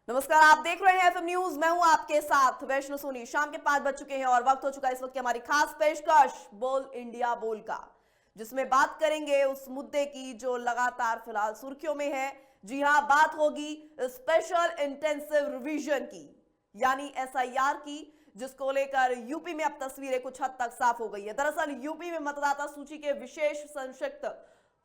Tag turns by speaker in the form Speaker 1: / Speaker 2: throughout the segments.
Speaker 1: नमस्कार, आप देख रहे हैं एफएम न्यूज। मैं हूं आपके साथ वैष्णो सोनी। शाम के 5 बज चुके हैं और वक्त हो चुका है इस वक्त की हमारी खास पेशकश बोल इंडिया बोल का, जिसमें बात करेंगे उस मुद्दे की जो लगातार फिलहाल सुर्खियों में है। जी हां, बात होगी स्पेशल इंटेंसिव रिवीजन की, यानी एसआईआर की, जिसको लेकर यूपी में अब तस्वीरें कुछ हद तक साफ हो गई है। दरअसल यूपी में मतदाता सूची के विशेष संक्षिप्त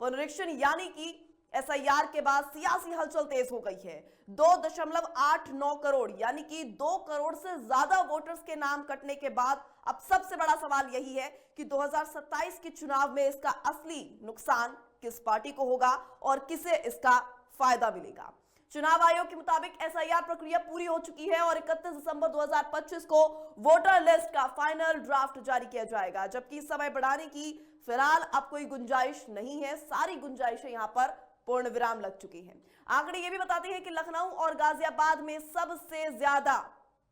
Speaker 1: पुनरीक्षण यानी कि एसआईआर के बाद सियासी हलचल तेज हो गई है। 2.89 करोड़ यानी कि 2 करोड़ से ज्यादा वोटर्स के नाम कटने के बाद अब सबसे बड़ा सवाल यही है कि 2027 के चुनाव में इसका असली नुकसान किस पार्टी को होगा और किसे इसका फायदा मिलेगा। चुनाव आयोग के मुताबिक एसआईआर प्रक्रिया पूरी हो चुकी है और 31 दिसंबर 2025 को वोटर लिस्ट का फाइनल ड्राफ्ट जारी किया जाएगा, जबकि समय बढ़ाने की फिलहाल अब कोई गुंजाइश नहीं है। सारी गुंजाइशें यहां पर पूर्ण विराम लग चुकी हैं। आंकड़े ये भी बताते हैं कि लखनऊ और गाजियाबाद में सबसे ज्यादा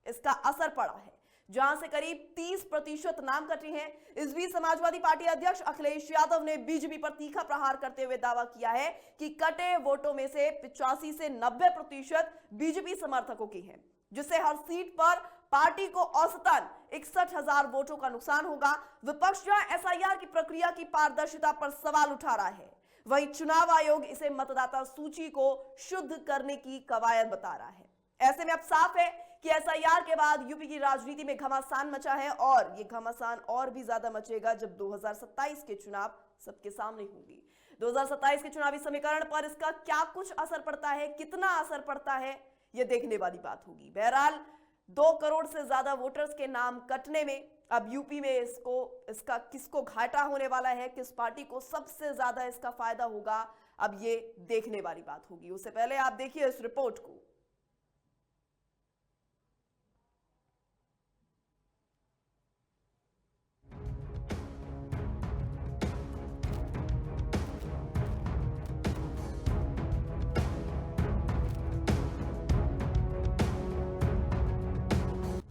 Speaker 1: इसका असर पड़ा है, जहां से करीब 30% नाम कटे हैं। इस बीच समाजवादी पार्टी अध्यक्ष अखिलेश यादव ने बीजेपी पर तीखा प्रहार करते हुए दावा किया है कि कटे वोटों में से 85 से 90% बीजेपी समर्थकों की हैं, जिससे हर सीट पर पार्टी को औसतन 61,000 वोटों का नुकसान होगा। विपक्ष जहां एसआईआर की प्रक्रिया की पारदर्शिता पर सवाल उठा रहा है, वहीं चुनाव आयोग इसे मतदाता सूची को शुद्ध करने की कवायद बता रहा है। ऐसे में अब साफ है कि एसआईआर के बाद यूपी की राजनीति में घमासान मचा है और ये घमासान और भी ज्यादा मचेगा जब 2027 के चुनाव सबके सामने होंगे। 2027 के चुनावी समीकरण पर इसका क्या कुछ असर पड़ता है, कितना असर पड़ता है, यह देखने वाली बात होगी। बहरहाल 2 करोड़ से ज्यादा वोटर्स के नाम कटने में अब यूपी में इसका किसको घाटा होने वाला है, किस पार्टी को सबसे ज्यादा इसका फायदा होगा, अब ये देखने वाली बात होगी। उससे पहले आप देखिए इस रिपोर्ट को।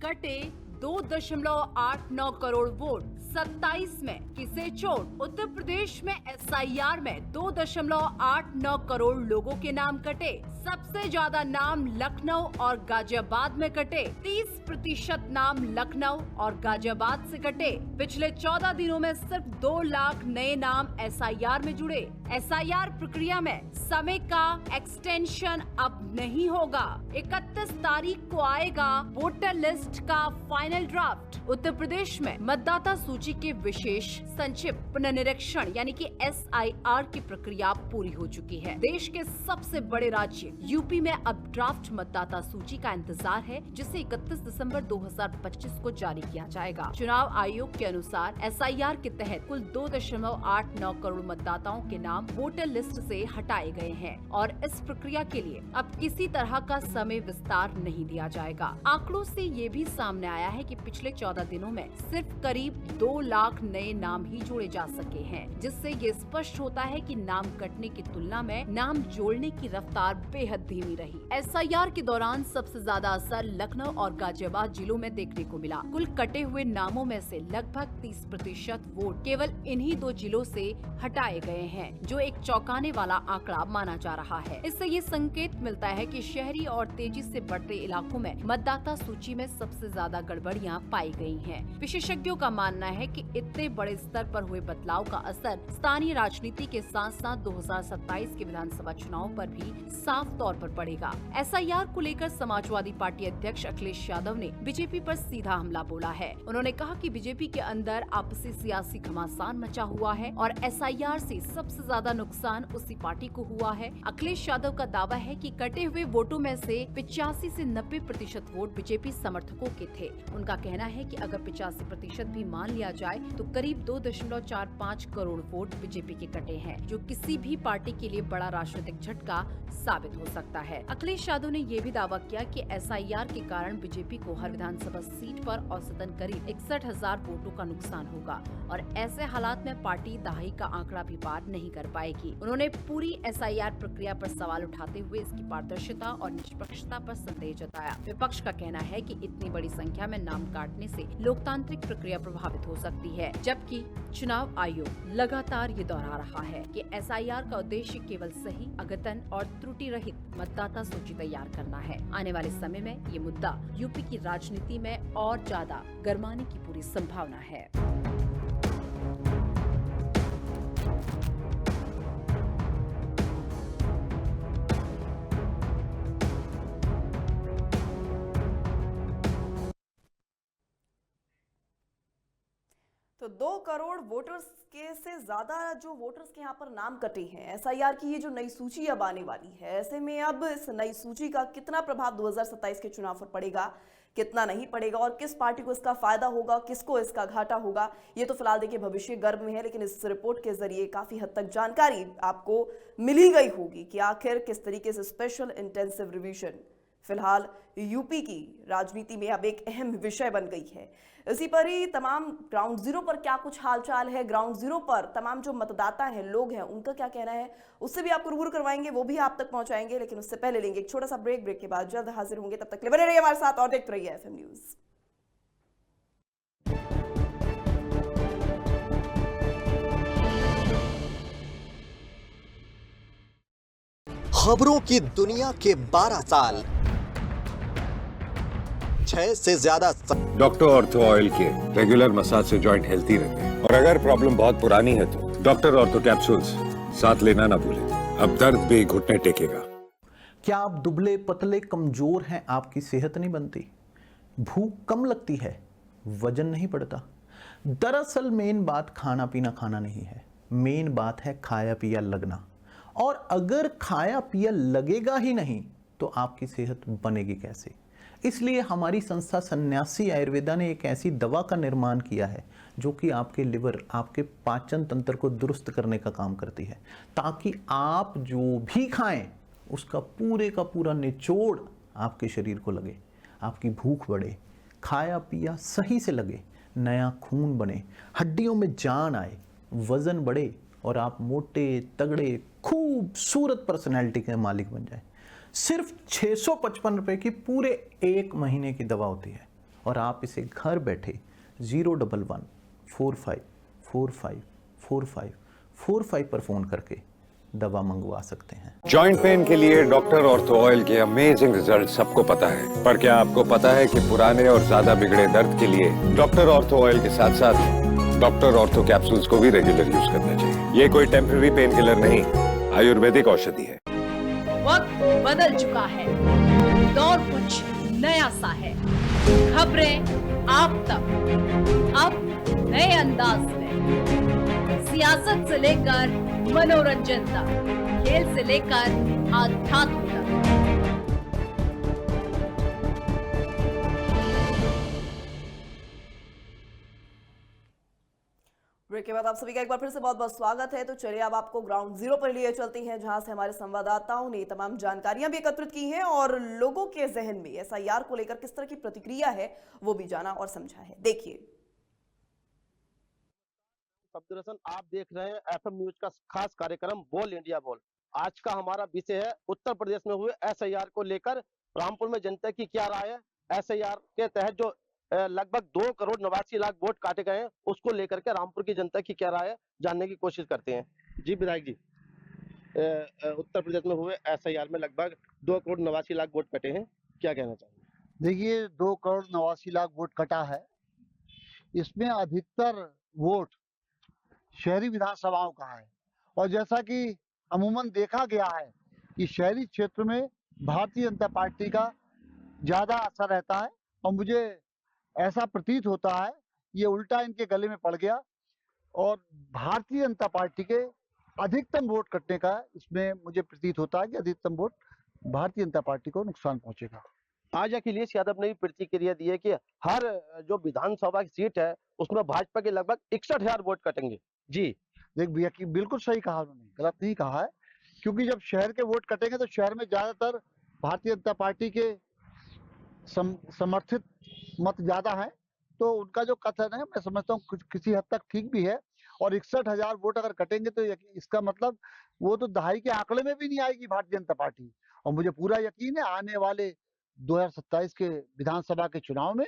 Speaker 2: कटे 2.89 करोड़ वोट 27 में किसे चोट। उत्तर प्रदेश में एसआईआर में 2.89 करोड़ लोगों के नाम कटे। सबसे ज्यादा नाम लखनऊ और गाजियाबाद में कटे। 30% नाम लखनऊ और गाजियाबाद से कटे। पिछले 14 दिनों में सिर्फ 2 लाख नए नाम एसआईआर में जुड़े। एसआईआर प्रक्रिया में समय का एक्सटेंशन अब नहीं होगा। 31 तारीख को आएगा वोटर लिस्ट का फाइनल ड्राफ्ट। उत्तर प्रदेश में मतदाता सूची के विशेष संक्षिप्त पुनरीक्षण यानी कि एसआईआर की प्रक्रिया पूरी हो चुकी है। देश के सबसे बड़े राज्य यूपी में अब ड्राफ्ट मतदाता सूची का इंतजार है, जिसे 31 दिसंबर 2025 को जारी किया जाएगा। चुनाव आयोग के अनुसार एसआईआर के तहत कुल 2.89 करोड़ मतदाताओं के नाम वोटर लिस्ट से हटाए गए हैं और इस प्रक्रिया के लिए अब किसी तरह का समय विस्तार नहीं दिया जाएगा। आंकड़ों से ये भी सामने आया है कि पिछले 14 दिनों में सिर्फ करीब 2 लाख नए नाम ही जोड़े जा सके हैं, जिससे ये स्पष्ट होता है कि नाम कटने की तुलना में नाम जोड़ने की रफ्तार बेहद धीमी रही। एसआईआर के दौरान सबसे ज्यादा असर लखनऊ और गाजियाबाद जिलों में देखने को मिला। कुल कटे हुए नामों में से लगभग 30% वोट केवल इन्हीं 2 जिलों से हटाए गए हैं, जो एक चौंकाने वाला आंकड़ा माना जा रहा है। इससे ये संकेत मिलता है कि शहरी और तेजी से बढ़ते इलाकों में मतदाता सूची में सबसे ज्यादा गड़बड़ियां पाई गई हैं। विशेषज्ञों का मानना है कि इतने बड़े स्तर पर हुए बदलाव का असर स्थानीय राजनीति के साथ साथ 2027 के विधानसभा चुनाव पर भी साफ तौर पर पड़ेगा। एसआईआर को लेकर समाजवादी पार्टी अध्यक्ष अखिलेश यादव ने बीजेपी पर सीधा हमला बोला है। उन्होंने कहा कि बीजेपी के अंदर आपसी सियासी घमासान मचा हुआ है और एसआईआर से सबसे ज्यादा नुकसान उसी पार्टी को हुआ है। अखिलेश यादव का दावा है कि कटे हुए वोटों में से 85 से 90% वोट बीजेपी समर्थकों के थे। उनका कहना है कि अगर 85% भी मान लिया जाए तो करीब 2.45 करोड़ वोट बीजेपी के कटे हैं, जो किसी भी पार्टी के लिए बड़ा राजनीतिक झटका साबित हो सकता है। अखिलेश यादव ने ये भी दावा किया कि एसआईआर के कारण बीजेपी को हर विधानसभा सीट पर औसतन करीब 61,000 वोटों का नुकसान होगा और ऐसे हालात में पार्टी दहाई का आंकड़ा भी पार नहीं कर पाएगी। उन्होंने पूरी एसआईआर प्रक्रिया पर सवाल उठाते हुए इसकी पारदर्शिता और निष्पक्षता पर संदेह जताया। विपक्ष का कहना है कि इतनी बड़ी संख्या में नाम काटने से लोकतांत्रिक प्रक्रिया प्रभावित हो सकती है, जबकि चुनाव आयोग लगातार ये दोहरा रहा है कि एसआईआर का उद्देश्य केवल सही, अद्यतन और त्रुटि रहित मतदाता सूची तैयार करना है। आने वाले समय में ये मुद्दा यूपी की राजनीति में और ज्यादा गरमाने की पूरी संभावना है।
Speaker 1: तो 2 करोड़ वोटर्स के से ज्यादा जो वोटर्स के यहाँ पर नाम कटे हैं, एसआईआर की ये जो नई सूची अब आने वाली है, ऐसे में अब इस नई सूची का कितना प्रभाव 2027 के चुनाव पर पड़ेगा, कितना नहीं पड़ेगा और किस पार्टी को इसका फायदा होगा, किसको इसका घाटा होगा, ये तो फिलहाल देखिए भविष्य गर्भ में है। लेकिन इस रिपोर्ट के जरिए काफी हद तक जानकारी आपको मिली गई होगी कि आखिर किस तरीके से स्पेशल इंटेंसिव रिवीजन फिलहाल यूपी की राजनीति में अब एक अहम विषय बन गई है। इसी पर ही तमाम ग्राउंड जीरो पर क्या कुछ हालचाल है, ग्राउंड जीरो पर तमाम जो मतदाता हैं, लोग हैं, उनका क्या कहना है, उससे भी आपको रूबरू करवाएंगे, वो भी आप तक पहुंचाएंगे। लेकिन उससे पहले लेंगे एक छोटा सा ब्रेक। ब्रेक के बाद जल्द हाजिर होंगे, तब तक बने रहिए हमारे साथ और देखते रहिए एफएम न्यूज।
Speaker 3: खबरों की दुनिया के 12 साल, 6 से ज्यादा
Speaker 4: डॉक्टर ऑर्थो ऑयल के रेगुलर मसाज से जॉइंट हेल्थी रहते हैं। और अगर प्रॉब्लम बहुत पुरानी है तो डॉक्टर ऑर्थो कैप्सूल्स साथ लेना ना भूलें। अब दर्द भी घुटने टेकेगा।
Speaker 5: क्या आप दुबले पतले कमजोर हैं, आपकी सेहत नहीं बनती, भूख कम लगती है, वजन नहीं बढ़ता? दरअसल मेन बात खाना पीना खाना नहीं है, मेन बात है खाया पिया लगना। और अगर खाया पिया लगेगा ही नहीं तो आपकी सेहत बनेगी कैसे? इसलिए हमारी संस्था सन्यासी आयुर्वेदा ने एक ऐसी दवा का निर्माण किया है जो कि आपके लिवर, आपके पाचन तंत्र को दुरुस्त करने का काम करती है, ताकि आप जो भी खाएं उसका पूरे का पूरा निचोड़ आपके शरीर को लगे, आपकी भूख बढ़े, खाया पिया सही से लगे, नया खून बने, हड्डियों में जान आए, वजन बढ़े और आप मोटे तगड़े खूबसूरत पर्सनैलिटी के मालिक बन जाए। सिर्फ 655 रुपए की पूरे 1 महीने की दवा होती है और आप इसे घर बैठे 011-45454545 पर फोन करके दवा मंगवा सकते हैं।
Speaker 4: जॉइंट पेन के लिए डॉक्टर ऑर्थो ऑयल के अमेजिंग रिजल्ट सबको पता है, पर क्या आपको पता है कि पुराने और ज्यादा बिगड़े दर्द के लिए डॉक्टर ऑर्थो ऑयल के साथ साथ डॉक्टर ऑर्थो कैप्सूल्स को भी रेगुलर यूज करना चाहिए। ये कोई टेम्पररी पेन किलर नहीं, आयुर्वेदिक औषधि है।
Speaker 2: वक्त बदल चुका है, दौर कुछ नया सा है। खबरें आप तक अब नए अंदाज में, सियासत से लेकर मनोरंजन तक, खेल से लेकर आध्यात्म तक।
Speaker 1: ब्रेक के बाद आप सभी का एक बार फिर से बहुत बहुत स्वागत है। तो चलिए अब आपको ग्राउंड जीरो पर लिए चलते हैं, जहां से हमारे संवाददाताओं ने तमाम जानकारियां भी एकत्रित की हैं और लोगों के जहन में एसआईआर को लेकर किस तरह की प्रतिक्रिया है वो भी जाना और समझा है। देखिए।
Speaker 6: दरअसल आप देख रहे हैं एफएम न्यूज का खास कार्यक्रम बोल इंडिया बोल। आज का हमारा विषय है उत्तर प्रदेश में हुए एसआईआर को लेकर रामपुर में जनता की क्या राय है। एसआईआर के तहत जो लगभग 2 करोड़ 89 लाख वोट काटे गए हैं, उसको लेकर के रामपुर की जनता की क्या राय है जानने की कोशिश करते हैं। जी विधायक जी, उत्तर प्रदेश में हुए एसआईआर में लगभग 2 करोड़ 89 लाख वोट कटे हैं, क्या कहना चाहेंगे?
Speaker 7: देखिए 2 करोड़ 89 लाख वोट कटा है। इसमें अधिकतर वोट शहरी विधानसभाओं का है और जैसा कि अमूमन देखा गया है कि शहरी क्षेत्र में भारतीय जनता पार्टी का ज्यादा असर रहता है और मुझे ऐसा प्रतीत होता है ये उल्टा इनके गले में पड़ गया और भारतीय जनता पार्टी के अधिकतम वोट कटने का इसमें मुझे प्रतीत होता है कि अधिकतम वोट भारतीय जनता पार्टी को नुकसान पहुंचेगा।
Speaker 6: आज अखिलेश यादव ने भी प्रतिक्रिया दी है कि हर जो विधानसभा की सीट है उसमें भाजपा के लगभग 61,000 वोट कटेंगे। जी
Speaker 7: देख भैया कि बिल्कुल सही कहा उन्होंने, गलत नहीं कहा है, क्योंकि जब शहर के वोट कटेंगे तो शहर में ज्यादातर भारतीय जनता पार्टी के समर्थित मत ज्यादा है, तो उनका जो कथन है मैं समझता हूँ किसी हद तक ठीक भी है। और 61,000 वोट अगर कटेंगे तो इसका मतलब वो तो दहाई के आंकड़े में भी नहीं आएगी भारतीय जनता पार्टी। और मुझे पूरा यकीन है आने वाले 2027 के विधानसभा के चुनाव में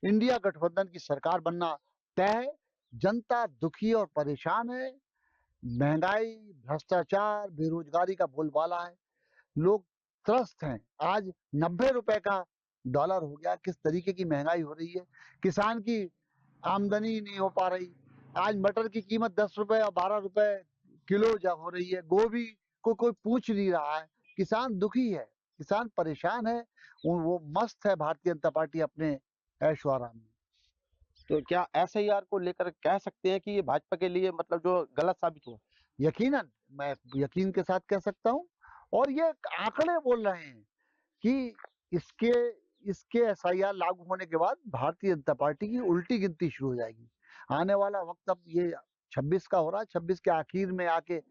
Speaker 7: इंडिया गठबंधन की सरकार बनना तय है। जनता दुखी और परेशान है, महंगाई, भ्रष्टाचार, बेरोजगारी का बोलबाला है, लोग त्रस्त हैं। आज 90 रुपए का डॉलर हो गया, किस तरीके की महंगाई हो रही है, किसान की आमदनी नहीं हो पा रही। आज मटर की कीमत 10 रुपए और 12 रुपए किलो जा हो रही है। गोभी को कोई पूछ नहीं रहा है। किसान दुखी है, किसान परेशान है। वो मस्त है भारतीय जनता पार्टी अपने ऐश व आराम में।
Speaker 6: तो क्या एसआईआर को लेकर कह सकते हैं कि ये भाजपा के लिए मतलब जो गलत साबित हुआ?
Speaker 7: यकीनन, मैं यकीन के साथ कह सकता हूँ। और ये आंकड़े बोल रहे हैं कि इसके इसके एसआईआर लागू होने के बाद भारतीय जनता पार्टी की उल्टी गिनती शुरू हो जाएगी। आने वाला वक्त, अब ये 26 का हो रहा है, 26 के आखिर में आके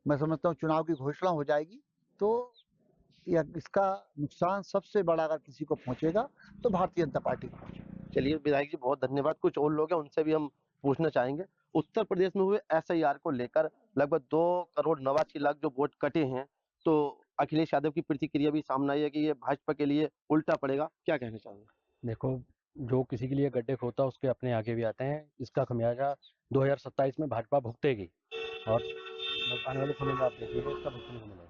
Speaker 7: मैं समझता हूँ चुनाव की घोषणा हो जाएगी। तो इसका नुकसान सबसे बड़ा अगर किसी को पहुंचेगा तो भारतीय जनता पार्टी को पहुंचेगा।
Speaker 6: चलिए विधायक जी, बहुत धन्यवाद। कुछ और लोग हैं, उनसे भी हम पूछना चाहेंगे। उत्तर प्रदेश में हुए एसआईआर को लेकर लगभग 2,89,00,000 जो वोट कटे हैं, तो अखिलेश यादव की प्रतिक्रिया भी सामने आई है कि ये भाजपा के लिए उल्टा पड़ेगा। क्या कहना चाहेंगे?
Speaker 8: देखो, जो किसी के लिए गड्ढे खोदता है उसके अपने आगे भी आते हैं। इसका खमियाजा 2027 में भाजपा भुगतेगी और आने वाले समय में आप देखिएगा इसका भुगतने को मिलेगा।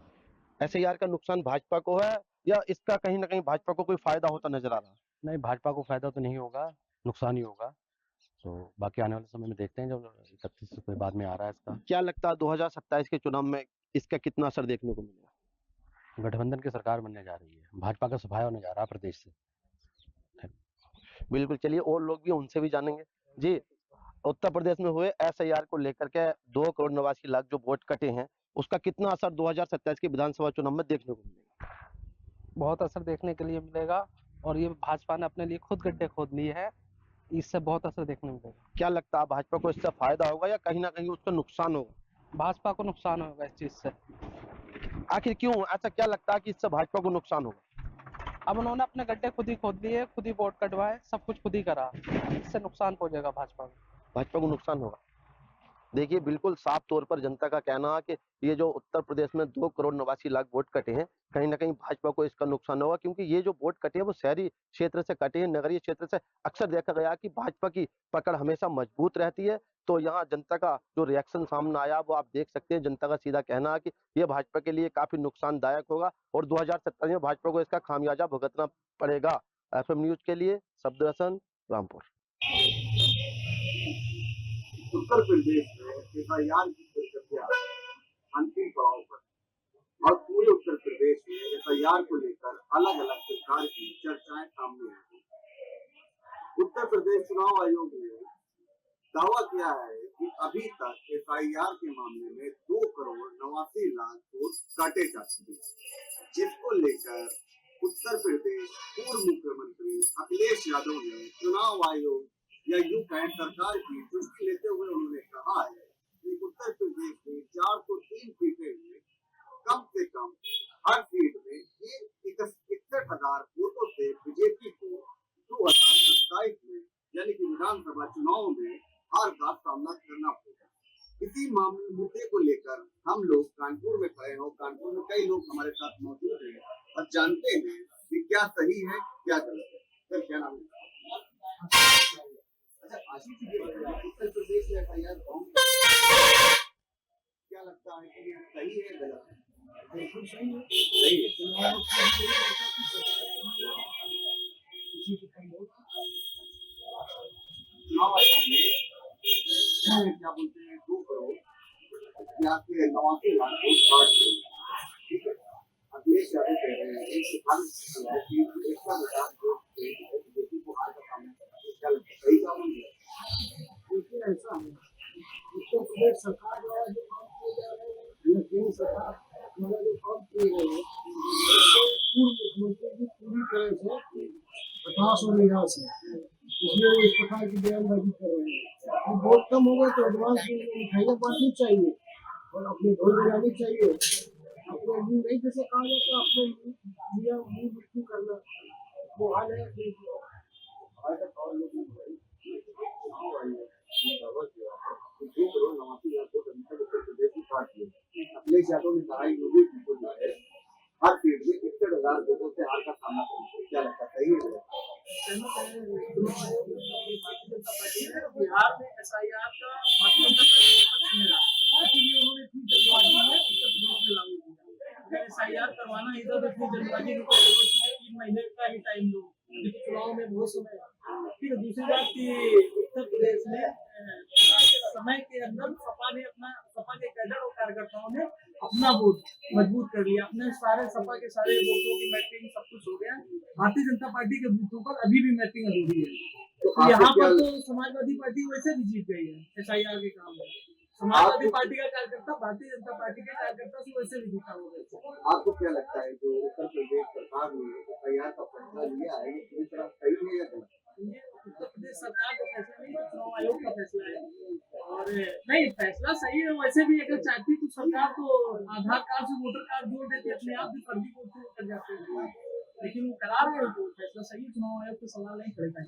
Speaker 6: एसआईआर का नुकसान भाजपा को है या इसका कहीं ना कहीं भाजपा को कोई फायदा होता नजर आ रहा है?
Speaker 8: नहीं, भाजपा को फायदा तो नहीं होगा, नुकसान ही होगा। तो बाकी आने वाले समय में देखते हैं, जब 31 के बाद में आ रहा है इसका।
Speaker 6: क्या लगता है 2027 के चुनाव में इसका कितना असर देखने को मिलेगा?
Speaker 8: गठबंधन की सरकार बनने जा रही है, भाजपा का सफाया होने जा रहा है प्रदेश से।
Speaker 6: बिल्कुल, चलिए और लोग भी, उनसे भी जानेंगे। जी, उत्तर प्रदेश में हुए एसआईआर को लेकर के 2,89,00,000 जो वोट कटे हैं, उसका कितना असर 2027 के विधानसभा चुनाव में देखने को मिलेगा?
Speaker 9: बहुत असर देखने के लिए मिलेगा और ये भाजपा ने अपने लिए खुद गड्ढे खोद लिए है, इससे बहुत असर देखने मिलेगा।
Speaker 6: क्या लगता है भाजपा को इससे फायदा होगा या कहीं ना कहीं उसका नुकसान होगा?
Speaker 9: भाजपा को नुकसान होगा इस चीज से।
Speaker 6: आखिर क्यों ऐसा क्या लगता है कि इससे भाजपा को नुकसान होगा?
Speaker 9: अब उन्होंने अपने गड्ढे खुद ही खोद लिए, खुद ही वोट कटवाए, सब कुछ खुद ही करा, इससे नुकसान पहुंचेगा भाजपा को।
Speaker 6: भाजपा को नुकसान होगा। देखिए, बिल्कुल साफ तौर पर जनता का कहना है कि ये जो उत्तर प्रदेश में 2,89,00,000 वोट कटे हैं, कहीं ना कहीं भाजपा को इसका नुकसान होगा, क्योंकि ये जो वोट कटे हैं वो शहरी क्षेत्र से कटे हैं। नगरीय क्षेत्र से अक्सर देखा गया कि भाजपा की पकड़ हमेशा मजबूत रहती है। तो यहाँ जनता का जो रिएक्शन सामने आया वो आप देख सकते हैं। जनता का सीधा कहना है कि ये भाजपा के लिए काफी नुकसानदायक होगा और 2027 में भाजपा को इसका खामियाजा भुगतना पड़ेगा। एफएम न्यूज के लिए शब्दरसन, रामपुर।
Speaker 10: उत्तर प्रदेश में एफआईआर की प्रक्रिया अंतिम पड़ाव पर और पूरे उत्तर प्रदेश में एफआईआर को लेकर अलग अलग प्रकार की चर्चाएं सामने आई। उत्तर प्रदेश चुनाव आयोग ने दावा किया है कि अभी तक एफआईआर के मामले में 2,89,00,000 वोट काटे जा चुके हैं, जिसको लेकर उत्तर प्रदेश पूर्व मुख्यमंत्री अखिलेश यादव ने चुनाव आयोग या यूं कहें सरकार की दृष्टि लेते हुए उन्होंने कहा है कि उत्तर प्रदेश में 403 सीटें में कम से कम हर सीट में 61,000 वोटों से बीजेपी को 2027 में यानी कि विधानसभा चुनाव में हार का सामना करना पड़ेगा। इसी मामले मुद्दे को लेकर हम लोग कानपुर में खड़े हैं। कानपुर में कई लोग हमारे साथ मौजूद हैं और जानते हैं कि क्या सही है क्या गलत है। सर, क्या नाम है? अच्छा, आशीष जी, उत्तर प्रदेश में एफआईआर क्या लगता है कि ये सही है गलत है? बिल्कुल सही है। सही है। चुनाव आयोग ने क्या बोलते हैं 2,89,00,000 वोट काट दिए। ठीक है, अखिलेश यादव कह रहे हैं कि 61,000 वोट से बीजेपी को हार का सामना करना है। क्या लगता है सही काम है? देखिए, ऐसा है उत्तर प्रदेश सरकार द्वारा जो काम किए जा रहे हैं या केंद्र सरकार द्वारा जो काम किए गए हैं, पूर्व मुख्यमंत्री की पूरी तरह से हताश और निराश है, इसलिए वो इस प्रकार की बयानबाजी कर रहे हैं। वोट कम हो गए तो एडवांस में मिठाइयाँ बांटनी चाहिए और अपने ढोल बजानी चाहिए। अपने मुँह नहीं, जैसे कहा जाता है, अपने मुँह मिट्टी करना, वो हाल है। अखिलेश यादव ने कहा योगी को जो है हर सीट में 61,000 वोटों से हार का सामना करेंगे। क्या लगता है सही है?
Speaker 11: बिहार में एसआईआर का भारतीय जनता पार्टी पक्ष में रहा, इसीलिए उन्होंने इतनी जल्दबाजी में उत्तर प्रदेश में लागू किया। अगर एसआईआर करवाना इधर इतनी जल्दबाजी सुनेगा। ठीक है, दूसरी बात कि उत्तर प्रदेश में समय के अंदर सपा के कैडर और कार्यकर्ताओं ने अपना वोट मजबूत कर लिया। अपने सारे सपा के सारे वोटों की मैपिंग सब कुछ हो गया। भारतीय जनता पार्टी के बूथों पर अभी भी मैपिंग अधूरी है। तो यहाँ पर तो समाजवादी पार्टी वैसे भी जीत गई है SIR के काम में। समाजवादी पार्टी का कार्यकर्ता भारतीय जनता पार्टी के कार्यकर्ता से वैसे भी जीता होगा।
Speaker 10: आपको क्या लगता है जो उत्तर प्रदेश सरकार ने SIR का फैसला लिया है ये पूरी तरह सही है या गलत?
Speaker 11: ये उत्तर प्रदेश सरकार का फैसला नहीं, चुनाव आयोग का फैसला है। और नहीं, फैसला सही है। वैसे भी अगर चाहती तो सरकार तो आधार कार्ड से वोटर कार्ड जोड़ देती, अपने आप भी फर्जी वोट शुरू कर जाते हैं, लेकिन वो करा रहे हैं तो फैसला सही है। चुनाव आयोग को सवाल नहीं करेगा।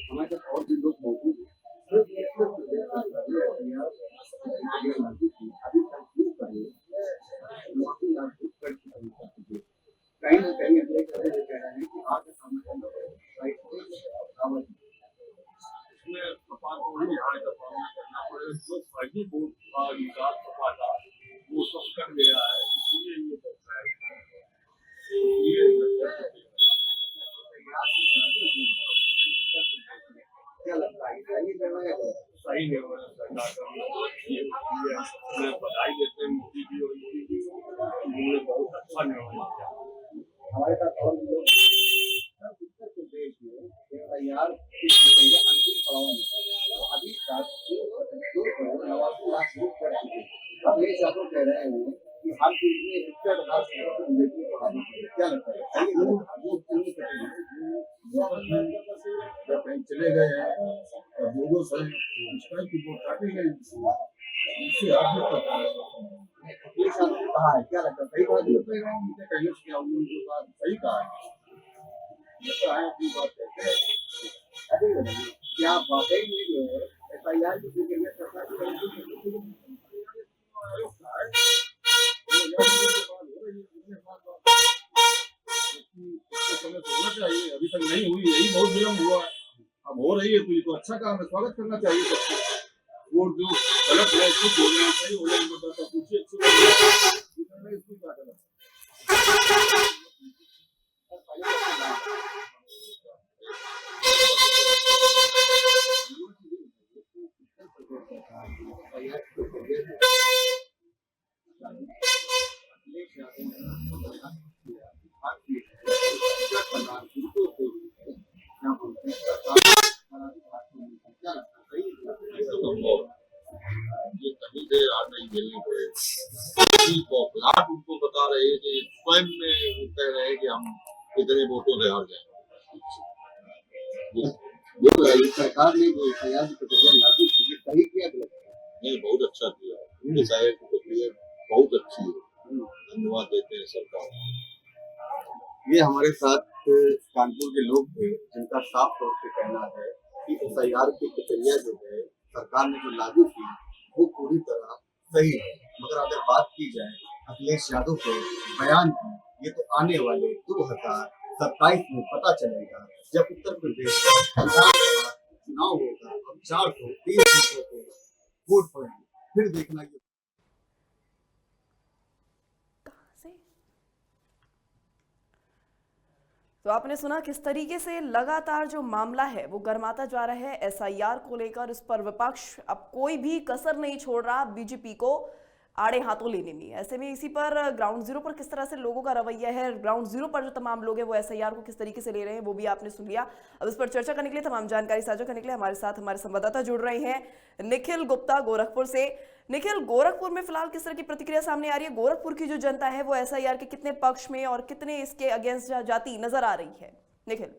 Speaker 10: हमारे साथ और भी लोग मौजूद हैं। कहीं ना कहीं अगले कह रहे हैं कि आपके सामने
Speaker 12: इसमें सपा को भी यहाँ का सामना करना पड़ेगा। जो फर्जी वोट का निकाल सपा का वो सब कर गया है, इसलिए ये होता है।
Speaker 10: क्या लगता है सही निर्णय है?
Speaker 12: सही निर्णय सरकार का। मैं बधाई देते हैं मोदी जी और योगी जी, उन्होंने बहुत अच्छा निर्णय किया।
Speaker 10: हमारे साथ और भी लोग उत्तर प्रदेश में SIR की प्रक्रिया अंतिम पड़ाव में तो अभी तक 2,89,00,000 वोट पड़ चुके हैं। अब ये चारों कह रहे हैं कि हर चीज में 61,000 बीजेपी को हावी है। क्या लगता है सही
Speaker 12: जब कहीं चले गए हैं और लोगों से की वोट काटी गई, इससे आगे
Speaker 10: ये साथ कहा है? क्या लगता है सही बात है?
Speaker 12: कहने से क्या उन्होंने जो बात सही कहा है, ये तो है अपनी बात कहते हैं।
Speaker 10: अरे बताइए क्या वाकई में जो है SIR की प्रक्रिया सरकार की
Speaker 12: समय होना चाहिए, अभी तक नहीं हुई, यही बहुत विलम्ब हुआ है। अब हो रही है तो ये तो अच्छा काम है, स्वागत करना चाहिए सबको। वोट जो गलत है उसको बोलना सही हो जाएगा, पूछिए अच्छी इसको क्या गलत ये कहीं से आज नहीं झेलनी पड़ेगी। बौखलाहट उनको बता रहे हैं कि स्वयं में वो कह रहे हैं कि हम इतने वोटों से हार जाएंगे।
Speaker 10: सरकार ने जो SIR की प्रक्रिया लागू की है सही किया गलत?
Speaker 12: नहीं, बहुत अच्छा किया। SIR की प्रक्रिया बहुत अच्छी है, धन्यवाद देते हैं सरकार।
Speaker 10: ये हमारे साथ कानपुर के लोग थे जिनका साफ तौर पे कहना है कि SIR की प्रक्रिया जो है सरकार ने जो लागू की वो पूरी तरह सही है। मगर अगर बात की जाए अखिलेश यादव के बयान की, ये तो आने वाले 2027 में पता चलेगा जब उत्तर प्रदेश का चुनाव होगा और 403 सीटों को वोट पड़ेंगे, फिर देखना ये
Speaker 1: तो आपने सुना किस तरीके से लगातार जो मामला है वो गर्माता जा रहा है SIR को लेकर। इस पर विपक्ष अब कोई भी कसर नहीं छोड़ रहा बीजेपी को आड़े हाथों लेने में। ऐसे में इसी पर ग्राउंड जीरो पर किस तरह से लोगों का रवैया है, ग्राउंड जीरो पर जो तमाम लोग हैं वो SIR को किस तरीके से ले रहे हैं वो भी आपने सुन लिया। अब इस पर चर्चा करने के लिए तमाम जानकारी साझा करने के लिए हमारे साथ हमारे संवाददाता जुड़ रहे हैं निखिल गुप्ता गोरखपुर से। निखिल, गोरखपुर में फिलहाल किस तरह की प्रतिक्रिया सामने आ रही है? गोरखपुर की जो जनता है वो SIR के कितने पक्ष में और कितने इसके अगेंस्ट जाती नजर आ रही है? निखिल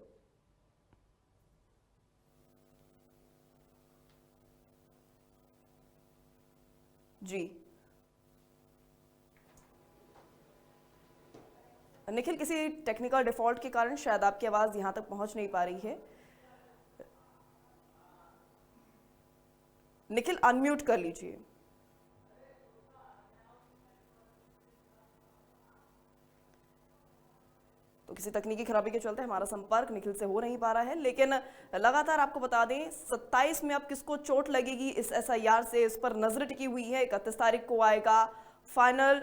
Speaker 1: जी, निखिल किसी टेक्निकल डिफॉल्ट के कारण शायद आपकी आवाज यहां तक पहुंच नहीं पा रही है। निखिल अनम्यूट कर लीजिए। तो किसी तकनीकी खराबी के चलते हमारा संपर्क निखिल से हो नहीं पा रहा है, लेकिन लगातार आपको बता दें 27 में अब किसको चोट लगेगी इस SIR से, इस पर नजर टिकी हुई है। 31 तारीख को आएगा final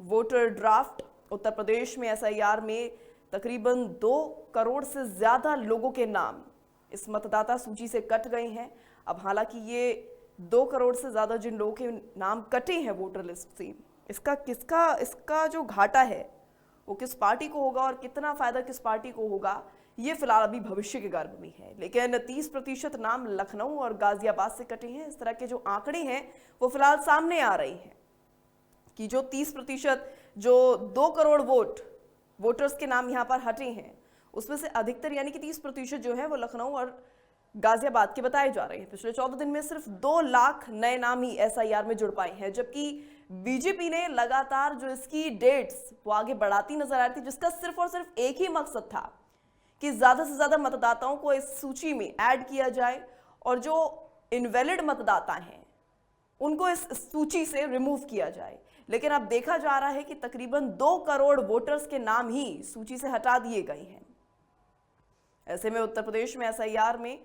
Speaker 1: voter draft. Uttar Pradesh में SIR में तकरीबन 2 करोड़ से ज्यादा लोगों के नाम इस मतदाता सूची से कट गए हैं। अब हालांकि ये 2 करोड़ से ज्यादा जिन लोगों के नाम कटे हैं वोटर लिस्ट से, इसका जो घाटा है वो किस पार्टी को होगा और कितना फायदा किस पार्टी को होगा, ये फिलहाल अभी भविष्य के गर्भ में है। लेकिन 30% नाम लखनऊ और गाजियाबाद से कटे हैं। इस तरह के जो आंकड़े हैं वो फिलहाल सामने आ रहे हैं कि जो 30%, जो 2 करोड़ वोटर्स के नाम यहाँ पर हटे हैं, उसमें से अधिकतर यानी कि 30% जो है वो लखनऊ और गाजियाबाद के बताए जा रहे हैं। पिछले 14 दिन में सिर्फ 2 लाख नए नाम ही एसआईआर में जुड़ पाए हैं, जबकि बीजेपी ने लगातार जो इसकी डेट्स वो आगे बढ़ाती नजर आ रही थी, जिसका सिर्फ और सिर्फ एक ही मकसद था कि ज्यादा से ज्यादा मतदाताओं को इस सूची में ऐड किया जाए और जो इनवैलिड मतदाता हैं उनको इस सूची से रिमूव किया जाए। लेकिन अब देखा जा रहा है कि तकरीबन 2 करोड़ वोटर्स के नाम ही सूची से हटा दिए गए हैं। ऐसे में उत्तर प्रदेश में एसआईआर में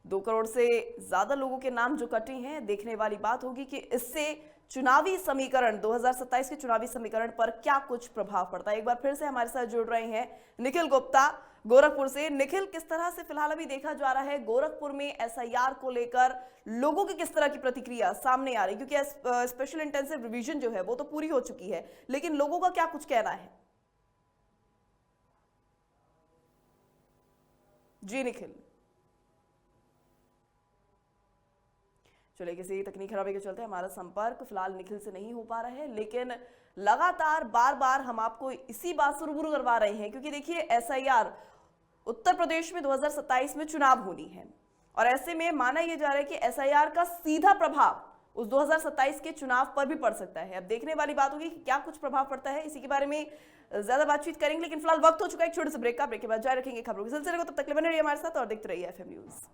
Speaker 1: 2 करोड़ से ज्यादा लोगों के नाम जो कटे हैं, देखने वाली बात होगी कि इससे चुनावी समीकरण 2027 के चुनावी समीकरण पर क्या कुछ प्रभाव पड़ता है। एक बार फिर से हमारे साथ जुड़ रहे हैं निखिल गुप्ता गोरखपुर से। निखिल, किस तरह से फिलहाल अभी देखा जा रहा है गोरखपुर में एसआईआर को लेकर लोगों की किस तरह की प्रतिक्रिया सामने आ रही है, क्योंकि स्पेशल इंटेंसिव रिवीजन जो है वो तो पूरी हो चुकी है, लेकिन लोगों का क्या कुछ कहना है? जी निखिल। चलिए, किसी तकनीक खराबी के चलते हमारा संपर्क फिलहाल निखिल से नहीं हो पा रहा है, लेकिन लगातार बार बार हम आपको इसी बात से रूबरू करवा रहे हैं, क्योंकि देखिए एसआईआर उत्तर प्रदेश में 2027 में चुनाव होनी है और ऐसे में माना यह जा रहा है कि एसआईआर का सीधा प्रभाव उस 2027 के चुनाव पर भी पड़ सकता है। अब देखने वाली बात होगी कि क्या कुछ प्रभाव पड़ता है, इसी के बारे में ज्यादा बातचीत करेंगे। लेकिन फिलहाल वक्त हो चुका है एक छोटे से ब्रेक का। ब्रेक के बाद जारी रखेंगे खबरों के सिलसिले को। तब तक बने रहिए हमारे साथ और देखते रहिए एफएम न्यूज।